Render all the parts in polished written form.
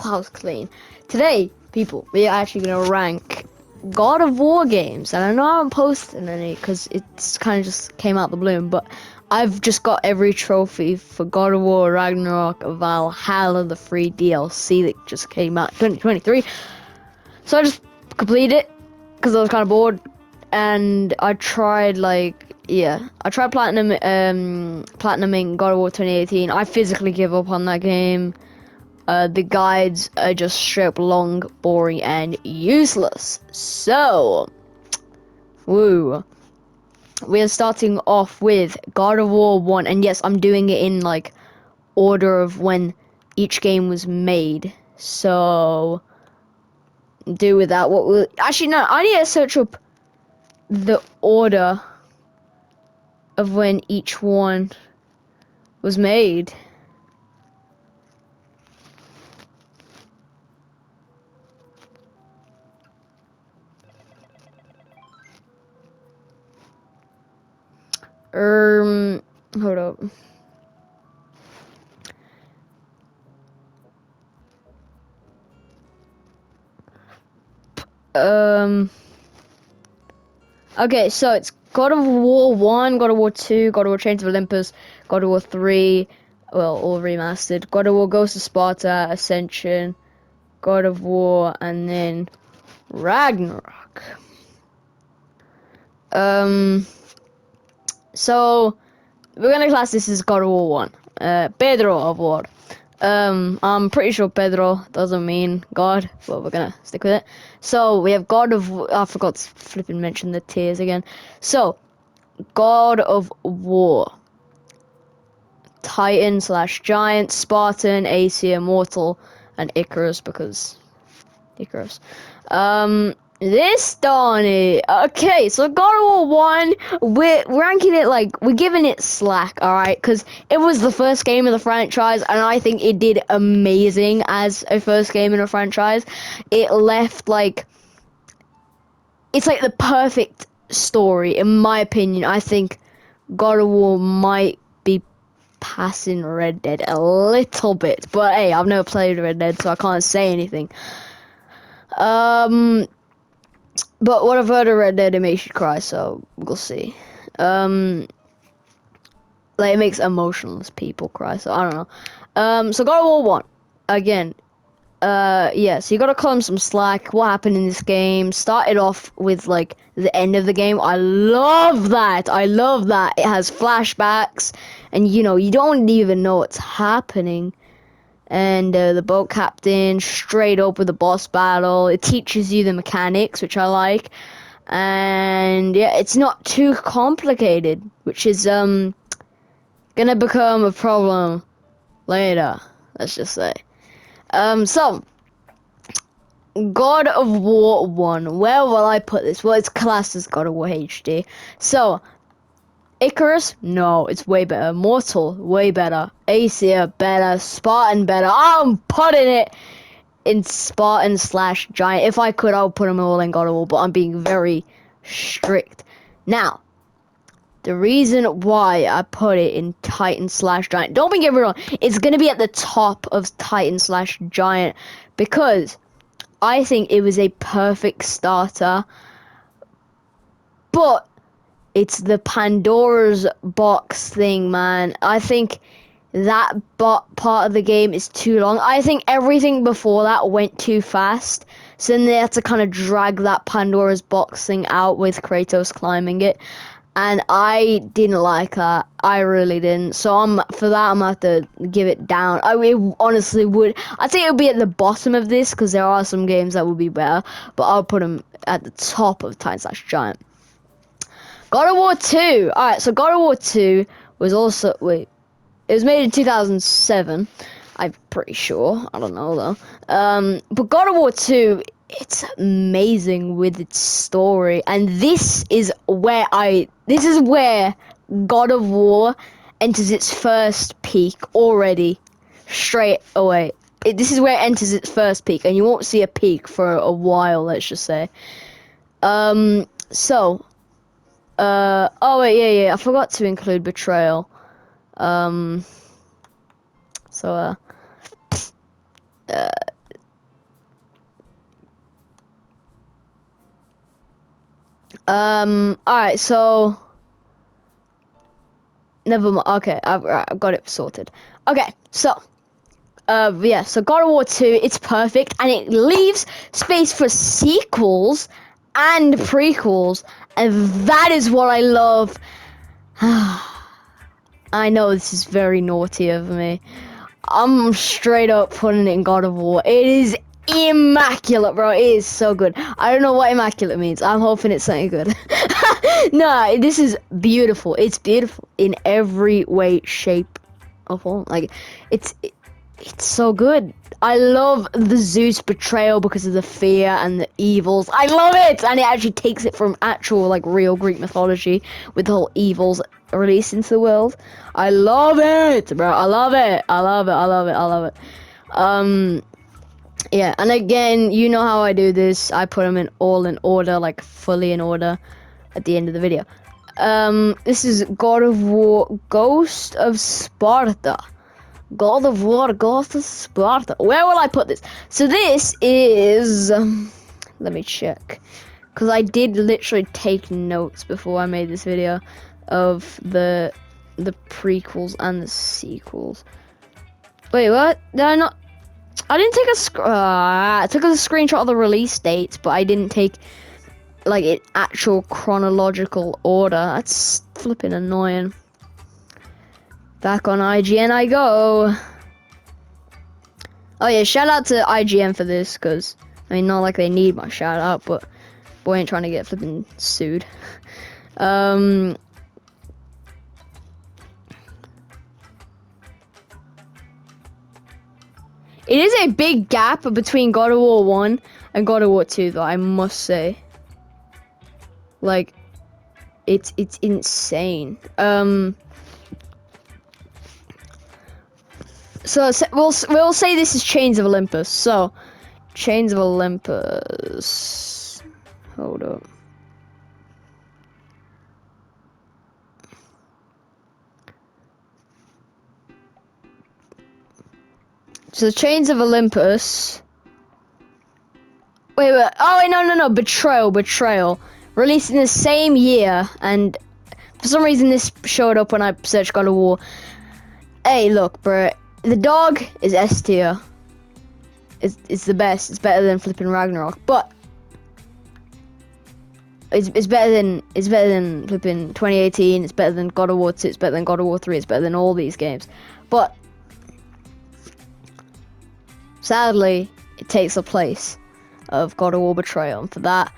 house clean. Today, people, we are actually gonna rank God of War games, and I know I haven't posted any because it's kind of just came out the bloom, but I've just got every trophy for God of War, Ragnarok, Valhalla, the free DLC that just came out 2023. So I just completed it because I was kind of bored, and I tried I tried platinuming God of War 2018. I physically give up on that game. The guides are just straight up long, boring, and useless. So, woo. We are starting off with God of War 1, and yes, I'm doing it in like order of when each game was made. So, do with that what will actually no, I need to search up the order of when each one was made. Hold up. Okay, so it's God of War 1, God of War 2, God of War Chains of Olympus, God of War 3, well, all remastered, God of War Ghost of Sparta, Ascension, God of War, and then Ragnarok. So we're gonna class this as God of War 1. Pedro of War. I'm pretty sure Pedro doesn't mean God, but we're gonna stick with it. So we have God of I forgot to flipping mention the tiers again. So God of War. Titan / Giant, Spartan, Aesir, Mortal, and Icarus because Icarus. This Donnie. Okay, so God of War 1, we're ranking it like we're giving it slack, alright? Because it was the first game of the franchise, and I think it did amazing as a first game in a franchise. It left like it's like the perfect story, in my opinion. I think God of War might be passing Red Dead a little bit, but hey, I've never played Red Dead, so I can't say anything. But what I've heard of Red Dead, it makes you cry, so we'll see. Like, it makes emotionless people cry, so I don't know. So God of War 1, again, yeah, so you gotta cut him some slack. What happened in this game? Started off with, like, the end of the game. I love that! I love that! It has flashbacks, and, you know, you don't even know what's happening. And the boat captain straight up with the boss battle. It teaches you the mechanics, which I like, and yeah, it's not too complicated, which is gonna become a problem later, let's just say. So God of War 1, where will I put this? Well, it's classed as God of War HD. So Icarus, no, it's way better. Mortal, way better. Aesir, better. Spartan, better. I'm putting it in Spartan / Giant. If I could, I would put them all in God of War, but I'm being very strict. Now, the reason why I put it in Titan / Giant, don't get me wrong, it's going to be at the top of Titan / Giant, because I think it was a perfect starter, but it's the Pandora's box thing, man. I think that part of the game is too long. I think everything before that went too fast. So then they had to kind of drag that Pandora's box thing out with Kratos climbing it. And I didn't like that. I really didn't. So for that, I'm going to have to give it down. Honestly would. I think it would be at the bottom of this because there are some games that would be better. But I'll put them at the top of Titan / Giant. God of War 2. Alright, so God of War 2 was also... Wait. It was made in 2007. I'm pretty sure. I don't know, though. But God of War 2, it's amazing with its story. And this is where God of War enters its first peak already. Straight away. This is where it enters its first peak. And you won't see a peak for a while, let's just say. Oh wait, yeah, I forgot to include Betrayal. Alright, so never mind. Okay, I've got it sorted. Okay, so yeah, so God of War 2, it's perfect, and it leaves space for sequels and prequels, and that is what I love. I know this is very naughty of me. I'm straight up putting it in God of War. It is immaculate, bro. It is so good. I don't know what immaculate means. I'm hoping it's something good. No, this is beautiful. It's beautiful in every way, shape, or form. Like, it's so good. I love the Zeus betrayal because of the fear and the evils. I love it, and it actually takes it from actual like real Greek mythology with the whole evils released into the world. I love it, bro. I love it. I love it. I love it. I love it. Yeah, and again, you know how I do this. I put them in all in order, like fully in order, at the end of the video. This is God of War: Ghost of Sparta. God of War, Ghost of Sparta. Where will I put this? So this is... let me check. Because I did literally take notes before I made this video of the prequels and the sequels. Wait, what? Did I not... I didn't take I took a screenshot of the release dates, but I didn't take like an actual chronological order. That's flipping annoying. Back on IGN I go. Oh yeah, shout out to IGN for this, because, I mean, not like they need my shout out, but boy ain't trying to get flipping sued. It is a big gap between God of War 1 and God of War 2, though, I must say. Like, it's insane. So we'll say this is Chains of Olympus. So, Chains of Olympus. Hold up. So, Chains of Olympus. Wait. Oh, wait, no. Betrayal. Released in the same year, and for some reason this showed up when I searched God of War. Hey, look, bro. The dog is S tier. It's the best. It's better than flipping Ragnarok, but it's better than flipping 2018. It's better than God of War 2. It's better than God of War 3. It's better than all these games. But sadly, it takes the place of God of War Betrayal, and for that,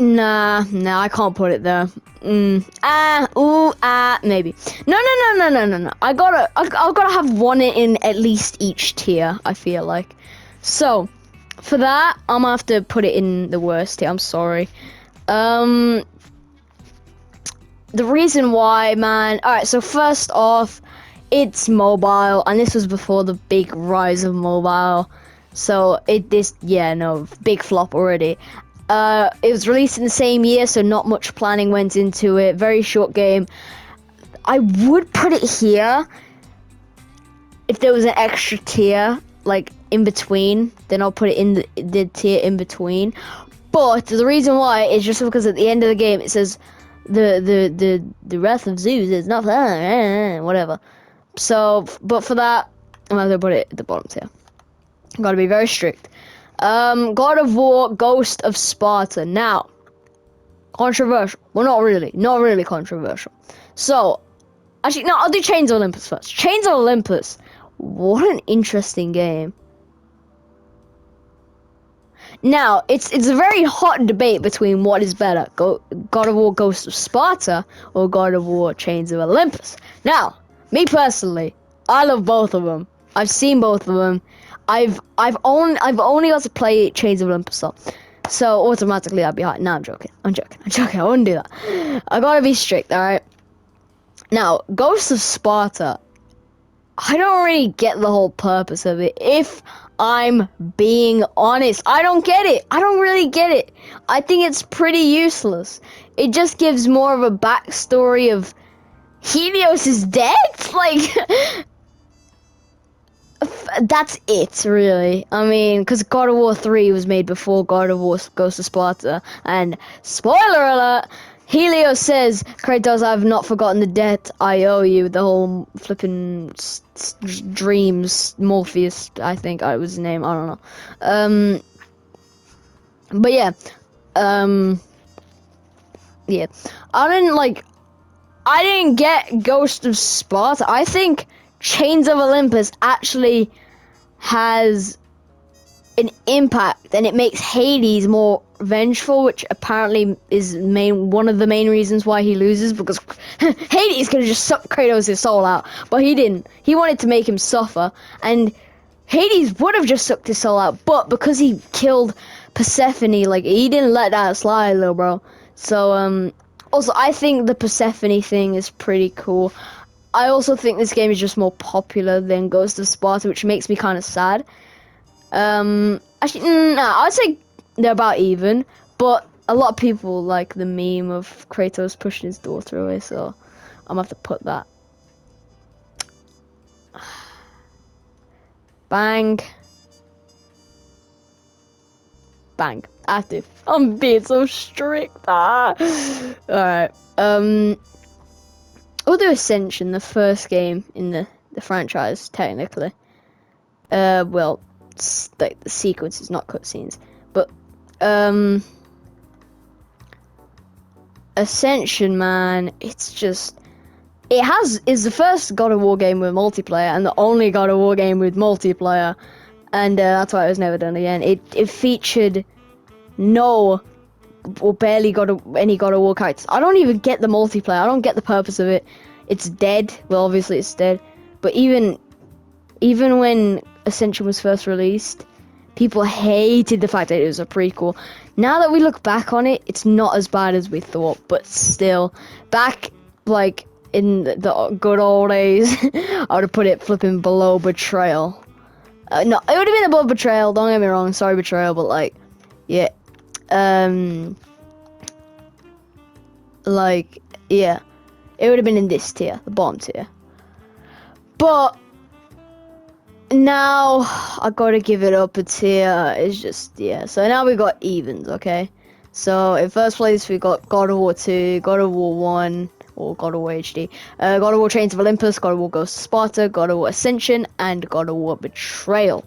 nah, I can't put it there. Maybe. No. I gotta have one in at least each tier, I feel like. So, for that, I'm gonna have to put it in the worst tier, I'm sorry. The reason why, man, alright, so first off, it's mobile, and this was before the big rise of mobile. So, big flop already. It was released in the same year, so not much planning went into it. Very short game. I would put it here if there was an extra tier, like, in between. Then I'll put it in the tier in between. But the reason why is just because at the end of the game it says the Wrath of Zeus is not whatever. So, but for that, I'm gonna put it at the bottom tier. Gotta be very strict. God of War: Ghost of Sparta. Now, controversial. Well, not really controversial. So, actually, no, I'll do Chains of Olympus first. Chains of Olympus. What an interesting game. Now, it's a very hot debate between what is better, God of War: Ghost of Sparta or God of War: Chains of Olympus. Now, me personally, I love both of them. I've seen both of them. I've only got to play Chains of Olympus, so automatically I'd be hot. No, I'm joking. I wouldn't do that. I gotta be strict, alright? Now, Ghost of Sparta, I don't really get the whole purpose of it. If I'm being honest, I don't get it. I don't really get it. I think it's pretty useless. It just gives more of a backstory of Helios is dead? Like... That's it, really. I mean, because God of War 3 was made before God of War Ghost of Sparta. And spoiler alert, Helios says, Kratos, I've not forgotten the debt I owe you. The whole flipping dreams, Morpheus, I think I was his name. I don't know. But yeah. Yeah. I didn't get Ghost of Sparta. I think Chains of Olympus actually has an impact, and it makes Hades more vengeful, which apparently is one of the main reasons why he loses, because Hades could have just sucked Kratos' soul out, but he didn't. He wanted to make him suffer, and Hades would have just sucked his soul out, but because he killed Persephone, like, he didn't let that slide, little bro. So, also, I think the Persephone thing is pretty cool. I also think this game is just more popular than Ghost of Sparta, which makes me kind of sad. Actually, no, I'd say they're about even, but a lot of people like the meme of Kratos pushing his daughter away, so I'm gonna have to put that. Bang. Bang. I have to. I'm being so strict. Alright. We'll do Ascension, the first game in the franchise, technically. Well, like the sequences, not cutscenes. But, Ascension, man, it's just... is the first God of War game with multiplayer, and the only God of War game with multiplayer. And that's why it was never done again. It featured no or barely any God of War characters. I don't even get the multiplayer. I don't get the purpose of it. It's dead. Well, obviously it's dead. But even when Ascension was first released, people hated the fact that it was a prequel. Now that we look back on it, it's not as bad as we thought. But still, back like in the good old days, I would have put it flipping below Betrayal. No, it would have been above Betrayal. Don't get me wrong. Sorry, Betrayal, but like, yeah. Like, yeah, it would have been in this tier, the bottom tier. But now I gotta give it up a tier. It's just, yeah. So now we got evens, okay? So in first place we got God of War 2, God of War 1, or God of War HD, God of War Chains of Olympus, God of War Ghost of Sparta, God of War Ascension, and God of War Betrayal.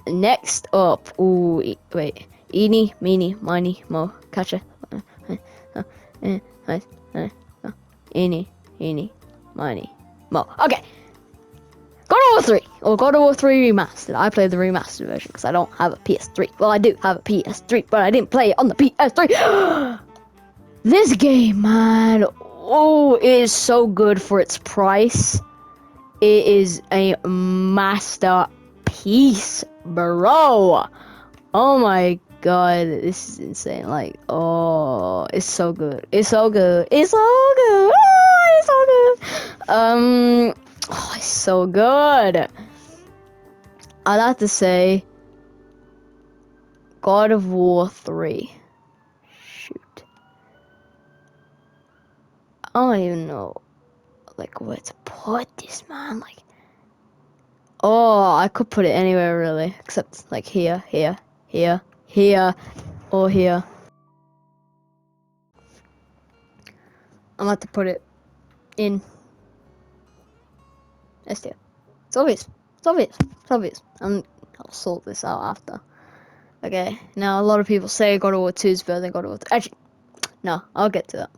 Next up, wait. Eeny, meeny, miny, mo, catcha. Eeny, miny, mo. Okay. God of War 3, or God of War 3 Remastered. I played the remastered version because I don't have a PS3. Well, I do have a PS3, but I didn't play it on the PS3. This game, man, it is so good for its price. It is a masterpiece, bro. Oh my god, this is insane. Like, oh, it's so good. It's so good. It's so good. Oh, it's so good. Oh, it's so good. I'd have to say God of War 3. Shoot. I don't even know, like, where to put this, man. Like, oh, I could put it anywhere, really. Except, like, here, or here. I'm about to put it in S tier. It's obvious. I'll sort this out after. Okay, now a lot of people say God of War 2 is better than God of War 3. Actually, no, I'll get to that.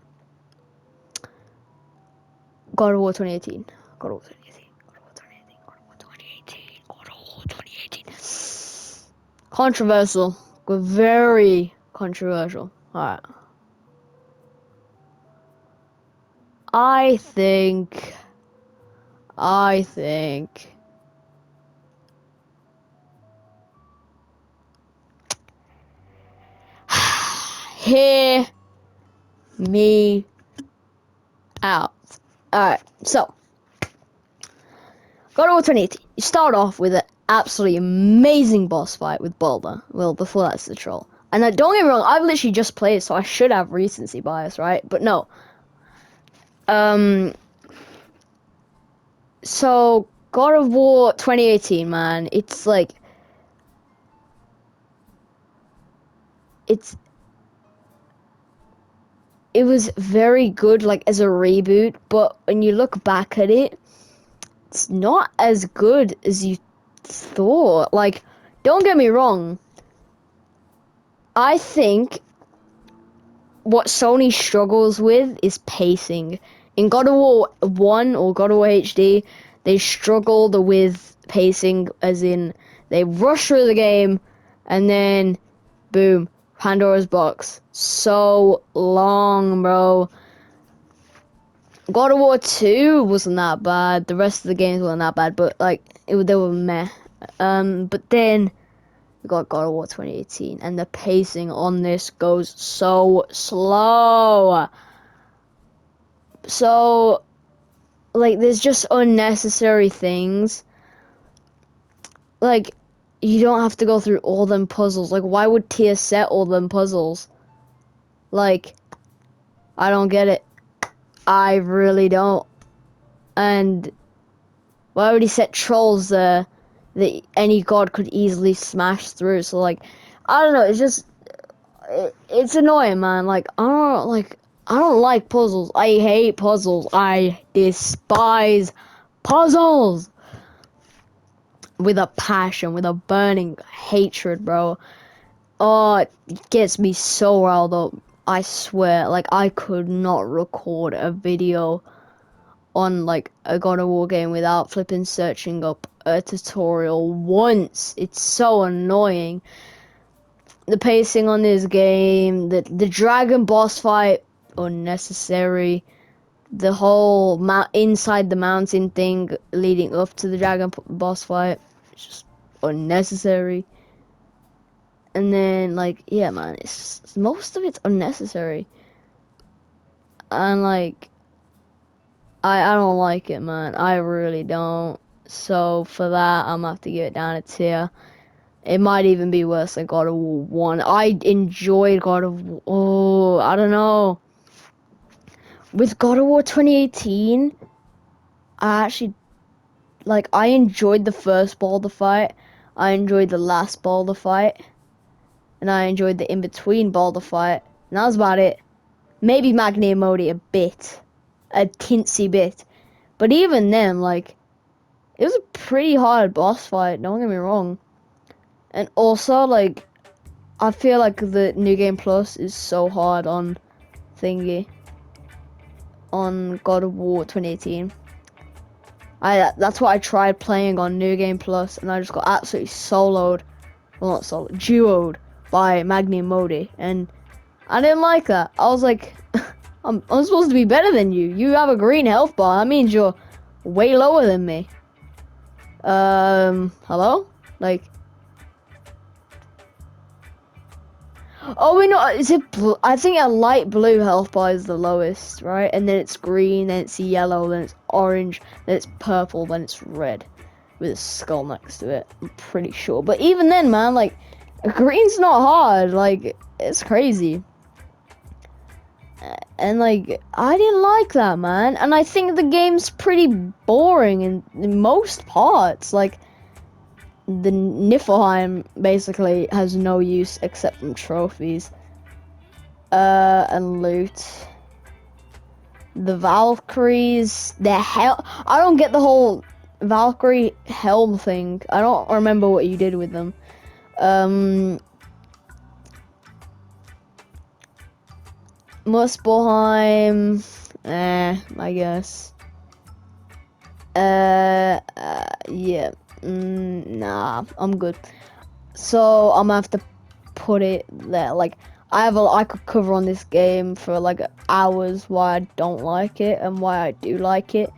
God of War 2018. God of War 2018. Controversial. Very controversial. Alright. I think hear me out. Alright, so God of War 2018. You start off with an absolutely amazing boss fight with Baldur. Well, before that's the troll. And don't get me wrong, I've literally just played, so I should have recency bias, right? But no. So God of War 2018, man. It's like it's it was very good like as a reboot, but when you look back at it, it's not as good as you thought. Like, don't get me wrong. I think what Sony struggles with is pacing. In God of War 1 or God of War HD, they struggled with pacing, as in they rush through the game and then boom, Pandora's box. So long, bro. God of War 2 wasn't that bad. The rest of the games weren't that bad, but like they were meh. But then we got God of War 2018, and the pacing on this goes so slow. So, like, there's just unnecessary things. Like, you don't have to go through all them puzzles. Like, why would Tia set all them puzzles? Like, I don't get it. I really don't. And why would he set trolls there that any god could easily smash through? So, like, I don't know. It's just, it's annoying, man. Like, I don't like puzzles. I hate puzzles. I despise puzzles with a passion, with a burning hatred, bro. Oh, it gets me so riled up. I swear, like, I could not record a video on, like, a God of War game without flipping searching up a tutorial once. It's so annoying. The pacing on this game, the dragon boss fight, unnecessary. The whole inside the mountain thing leading up to the dragon boss fight, it's just unnecessary. And then, like, yeah, man, it's just, most of it's unnecessary. And like, I don't like it, man. I really don't. So for that, I'm gonna have to give it down a tier. It might even be worse than God of War 1. I enjoyed God of War. Oh, I don't know. With God of War 2018, I actually, like, I enjoyed the first Boulder fight. I enjoyed the last Boulder fight. And I enjoyed the in-between Boulder fight. And that was about it. Maybe Magni Modi a bit. A teensy bit. But even then, like, it was a pretty hard boss fight, don't get me wrong. And also, like, I feel like the New Game Plus is so hard on thingy. On God of War 2018. That's what I tried playing on New Game Plus, and I just got absolutely soloed. Well, not soloed, duoed by Magni Modi. And I didn't like that. I was like, I'm supposed to be better than you. You have a green health bar. That means you're way lower than me. Hello? Like, oh, wait, no, is it blue? I think a light blue health bar is the lowest, right? And then it's green, then it's yellow, then it's orange, then it's purple, then it's red. With a skull next to it, I'm pretty sure. But even then, man, like, green's not hard. Like, it's crazy. And, like, I didn't like that, man. And I think the game's pretty boring in most parts. Like, the Niflheim basically has no use except from trophies. And loot. The Valkyries, I don't get the whole Valkyrie helm thing. I don't remember what you did with them. Muspelheim, I guess. Yeah. Nah, I'm good. So I'm gonna have to put it there. Like, I could cover on this game for like hours why I don't like it and why I do like it.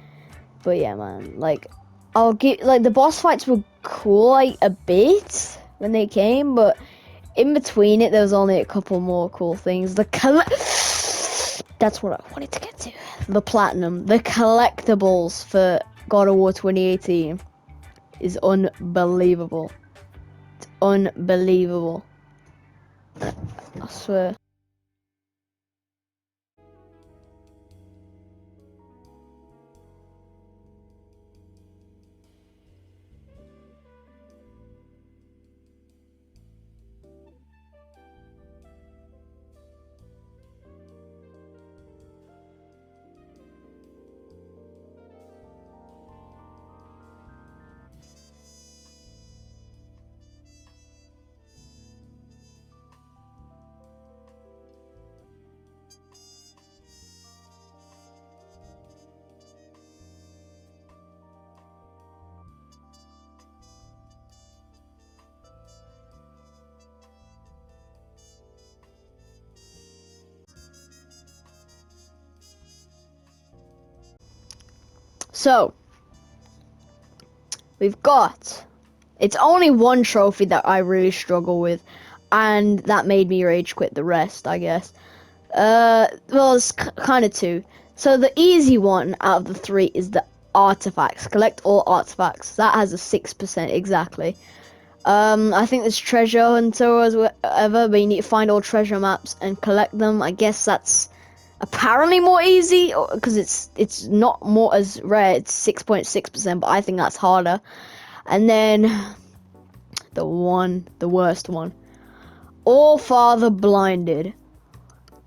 But yeah, man, like, I'll get, like, the boss fights were cool, like, a bit when they came, but in between it, there was only a couple more cool things. That's what I wanted to get to. The platinum, the collectibles for God of War 2018 is unbelievable. It's unbelievable. I swear. So, we've got... It's only one trophy that I really struggle with, and that made me rage quit the rest, I guess. Well, it's kind of two. So the easy one out of the three is the artifacts. Collect all artifacts. That has a 6% exactly. I think there's treasure hunter as whatever, but you need to find all treasure maps and collect them. I guess that's apparently more easy, because it's not more as rare. It's 6.6%, but I think that's harder. And then the worst one, All Father Blinded,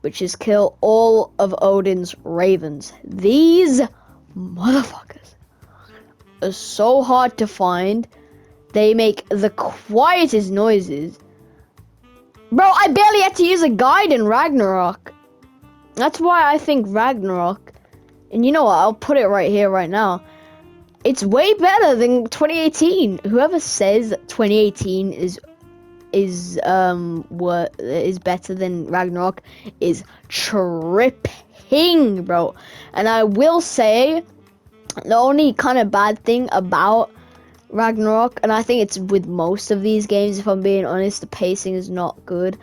which is kill all of Odin's ravens. These motherfuckers are so hard to find. They make the quietest noises. Bro, I barely had to use a guide in Ragnarok. That's why I think Ragnarok, and you know what, I'll put it right here, right now. It's way better than 2018. Whoever says that 2018 is better than Ragnarok is tripping, bro. And I will say, the only kind of bad thing about Ragnarok, and I think it's with most of these games, if I'm being honest, the pacing is not good.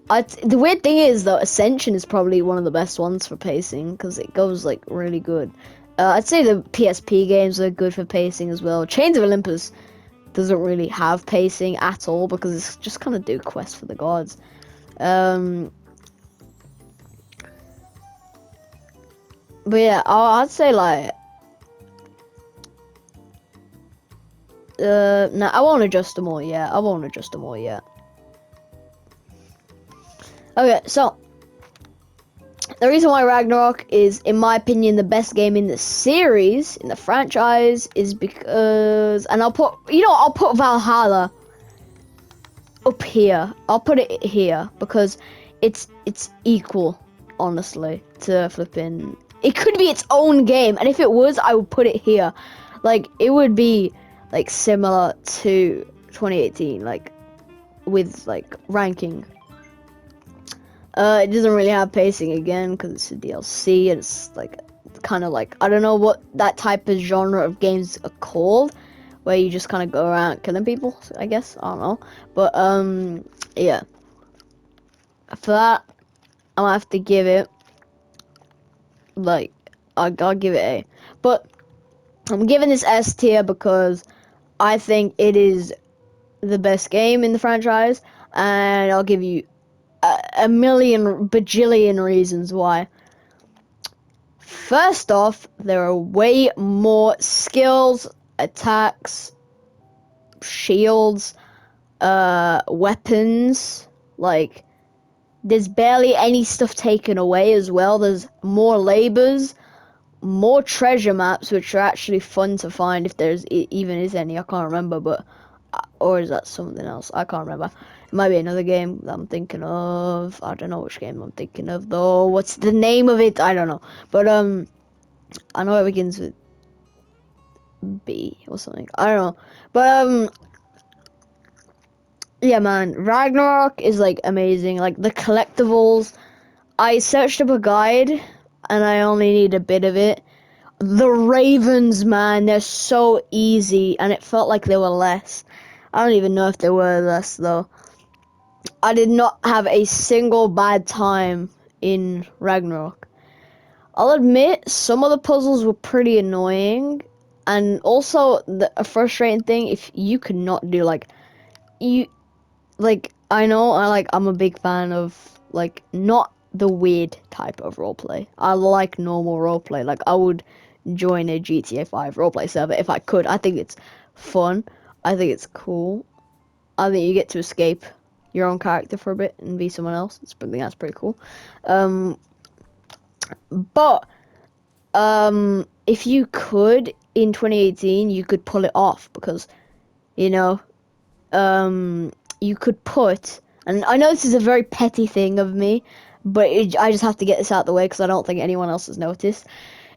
The weird thing is, though, Ascension is probably one of the best ones for pacing, because it goes, like, really good. I'd say the PSP games are good for pacing as well. Chains of Olympus doesn't really have pacing at all, because it's just kind of do quests for the gods. But yeah, I'd say, like, no, I won't adjust them all yet. Okay, so the reason why Ragnarok is, in my opinion, the best game in the series, in the franchise, is because, and I'll put Valhalla up here. I'll put it here because it's equal, honestly, to flipping. It could be its own game, and if it was, I would put it here. Like, it would be like similar to 2018, like with like ranking. It doesn't really have pacing again because it's a DLC, and it's like kind of like, I don't know what that type of genre of games are called, where you just kind of go around killing people, I guess. I don't know, but yeah, for that I'm gonna have to give it, like, I'll give it A, but I'm giving this S tier because I think it is the best game in the franchise, and I'll give you a million bajillion reasons why. First off, there are way more skills, attacks, shields, weapons. Like, there's barely any stuff taken away as well. There's more labors, more treasure maps, which are actually fun to find, if there's even is any. I can't remember, but or is that something else? I can't remember. It might be another game that I'm thinking of. I don't know which game I'm thinking of, though. What's the name of it? I don't know. But I know it begins with B or something. I don't know. But yeah, man, Ragnarok is like amazing. Like, the collectibles, I searched up a guide and I only need a bit of it. The ravens, man, they're so easy, and it felt like they were less. I don't even know if they were less, though. I did not have a single bad time in Ragnarok. I'll admit, some of the puzzles were pretty annoying, and also a frustrating thing, if you could not do, like, I'm a big fan of, like, not the weird type of roleplay. I like normal roleplay. Like, I would join a GTA 5 roleplay server if I could. I think it's fun. I think it's cool. I think you get to escape your own character for a bit and be someone else. I think that's pretty cool. But if you could, in 2018, you could pull it off, because, you know, you could put, and I know this is a very petty thing of me, but I just have to get this out of the way because I don't think anyone else has noticed.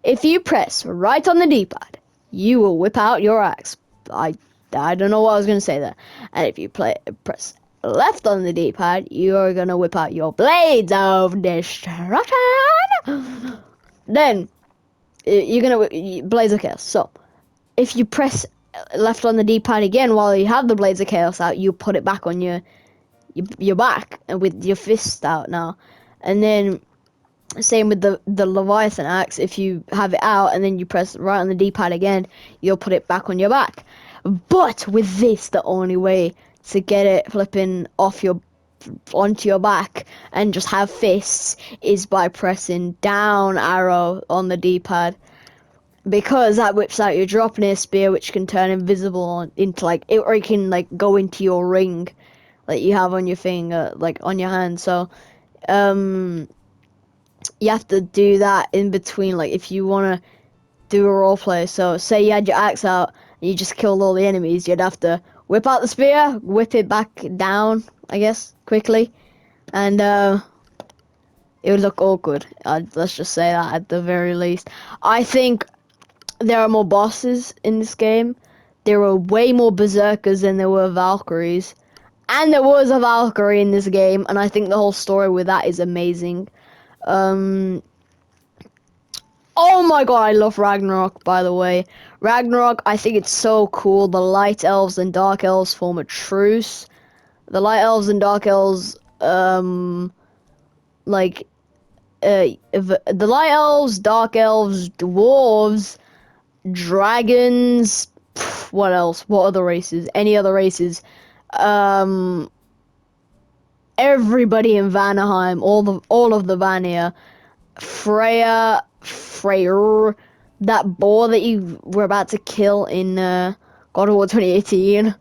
If you press right on the D-pad, you will whip out your axe. I don't know what I was going to say there. And if you press left on the D-pad, you're going to whip out your blades of destruction. Then, you're gonna Blades of Chaos. So if you press left on the D-pad again while you have the Blades of Chaos out, you put it back on your back and with your fist out now, and then same with the Leviathan axe. If you have it out and then you press right on the D-pad again, you'll put it back on your back. But with this, the only way to get it flipping onto your back and just have fists is by pressing down arrow on the D-pad, because that whips out your Draupnir spear, which can turn invisible into like it, or it can like go into your ring that you have on your finger, like on your hand. So you have to do that in between, like if you want to do a role play. So say you had your axe out and you just killed all the enemies, you'd have to whip out the spear, whip it back down, I guess, quickly, and it would look awkward. Let's just say that at the very least. I think there are more bosses in this game. There were way more berserkers than there were Valkyries. And there was a Valkyrie in this game, and I think the whole story with that is amazing. Oh my god, I love Ragnarok, by the way. Ragnarok, I think it's so cool. The Light Elves and Dark Elves form a truce. The Light Elves and Dark Elves, the Light Elves, Dark Elves, Dwarves, Dragons, what else? What other races? Any other races? Everybody in Vanaheim, all of the Vanir, Freyr, that boar that you were about to kill in God of War 2018,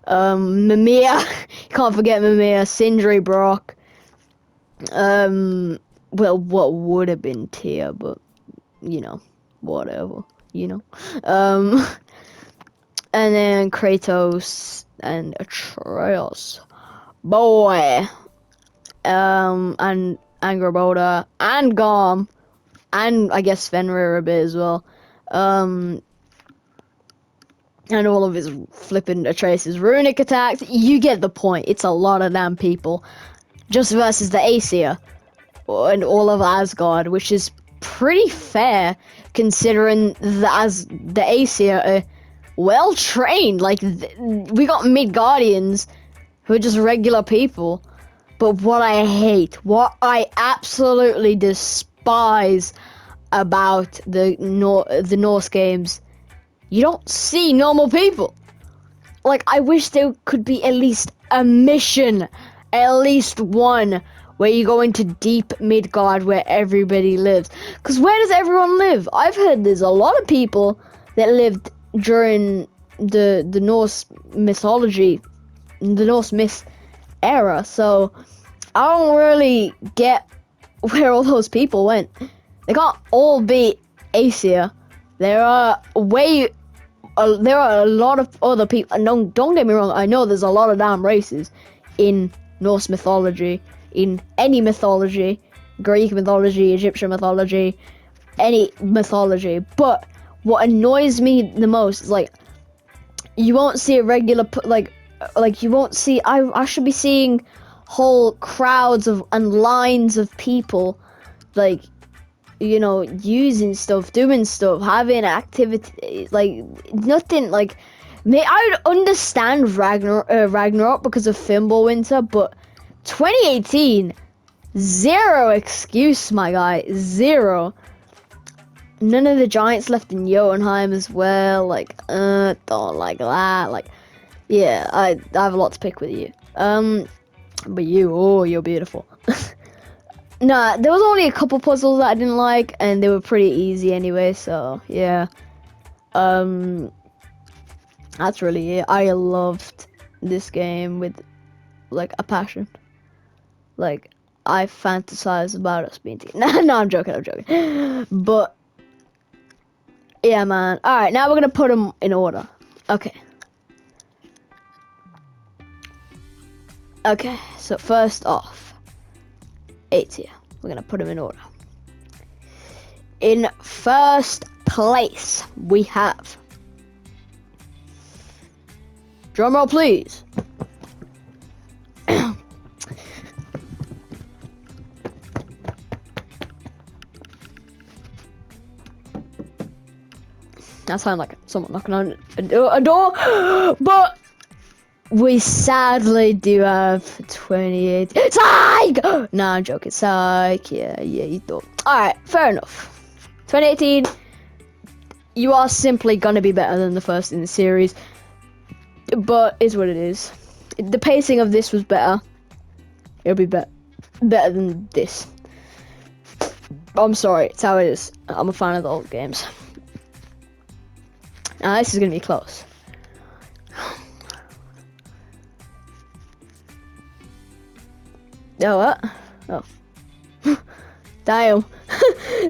Mimir, you can't forget Mimir, Sindri, Brock, well, what would have been Tyr, but you know, whatever, you know, and then Kratos and Atreus, boy, and Angrboda and Garm, and I guess Fenrir a bit as well, and all of his flipping Atreus' runic attacks. You get the point. It's a lot of damn people, just versus the Aesir and all of Asgard, which is pretty fair considering the Aesir are well trained. Like we got Midgardians who are just regular people. But what I absolutely despise about the Norse games, you don't see normal people. Like, I wish there could be at least a mission, at least one, where you go into deep Midgard where everybody lives. Because where does everyone live? I've heard there's a lot of people that lived during the Norse mythology, the Norse myth era, so I don't really get where all those people went. They can't all be Aesir. There are a lot of other people. And don't get me wrong, I know there's a lot of damn races in Norse mythology, in any mythology, Greek mythology, Egyptian mythology, any mythology. But what annoys me the most is like you won't see a regular like you won't see. I should be seeing whole crowds and lines of people, like, you know, using stuff, doing stuff, having activity, like nothing. Like, I would understand Ragnarok because of Fimbulwinter, but 2018, zero excuse, my guy, zero. None of the giants left in Jotunheim as well. Like, don't like that. Like, yeah, I have a lot to pick with you. But you're beautiful. Nah, there was only a couple puzzles that I didn't like, and they were pretty easy anyway, so yeah. That's really it. I loved this game with, like, a passion. Like, I fantasize about us being together. No, I'm joking. But, yeah, man. Alright, now we're gonna put them in order. Okay. Okay, so first off, A tier. We're gonna put them in order. In first place, we have, drumroll please, That sounds like someone knocking on a door. But we sadly do have 28. Psych! Nah, I'm joking. Psych. Yeah, you thought. Alright, fair enough. 2018, you are simply gonna be better than the first in the series. But it's what it is. The pacing of this was better. It'll be better than this. I'm sorry, it's how it is. I'm a fan of the old games. Now this is gonna be close. Oh, what? Oh. Damn.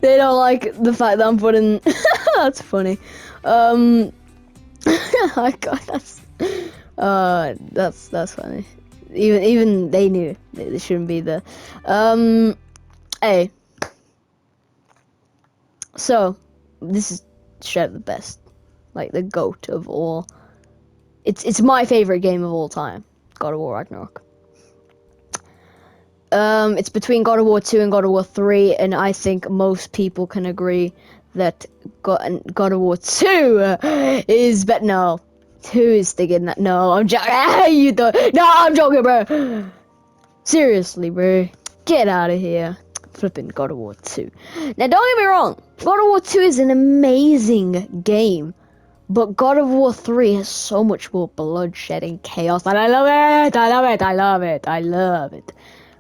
They don't like the fact that I'm putting... That's funny. Oh god, that's funny. Even they knew they shouldn't be there. Hey. So, this is straight up the best. Like, the GOAT of all. It's my favorite game of all time. God of War Ragnarok. It's between God of War 2 and God of War 3, and I think most people can agree that God of War 2 is better. No, 2 is sticking that. No, I'm joking. You don't. No, I'm joking, bro. Seriously, bro. Get out of here. Flipping God of War 2. Now, don't get me wrong. God of War 2 is an amazing game. But God of War 3 has so much more bloodshed and chaos. And I love it. I love it. I love it. I love it.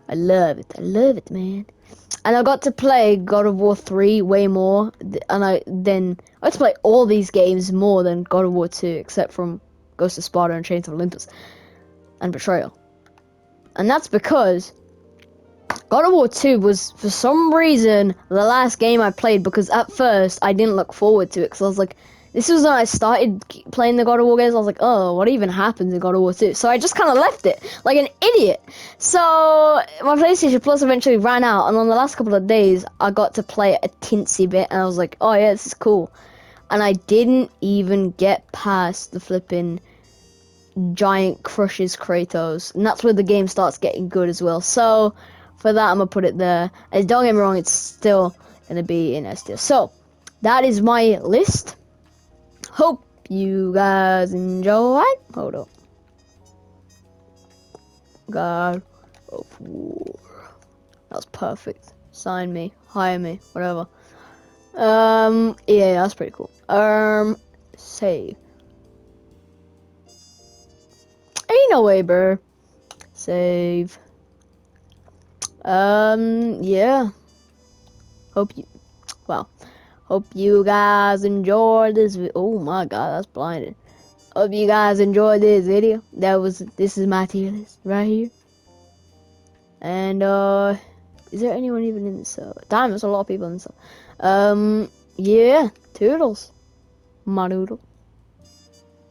I love it. I love it, man. And I got to play God of War 3 way more. And I got to play all these games more than God of War 2. Except from Ghost of Sparta and Chains of Olympus. And Betrayal. And that's because God of War 2 was, for some reason, the last game I played. Because at first, I didn't look forward to it. Because I was like... This was when I started playing the God of War games. I was like, oh, what even happens in God of War 2? So I just kind of left it, like an idiot. So my PlayStation Plus eventually ran out, and on the last couple of days, I got to play it a teensy bit, and I was like, oh yeah, this is cool. And I didn't even get past the flipping giant crushes Kratos. And that's where the game starts getting good as well. So for that, I'm going to put it there. And don't get me wrong, it's still going to be in S tier. So that is my list. Hope you guys enjoy. Hold up. God of War. That was perfect. Sign me, hire me, whatever. Yeah, that's pretty cool. Save. Ain't no way, bro. Save. Yeah. Hope you. Wow. Hope you guys enjoyed this. Oh my god, that's blinded. Hope you guys enjoyed this video. This is my tier list right here. And is there anyone even in this? Damn, there's a lot of people in this. Yeah, toodles, my noodle.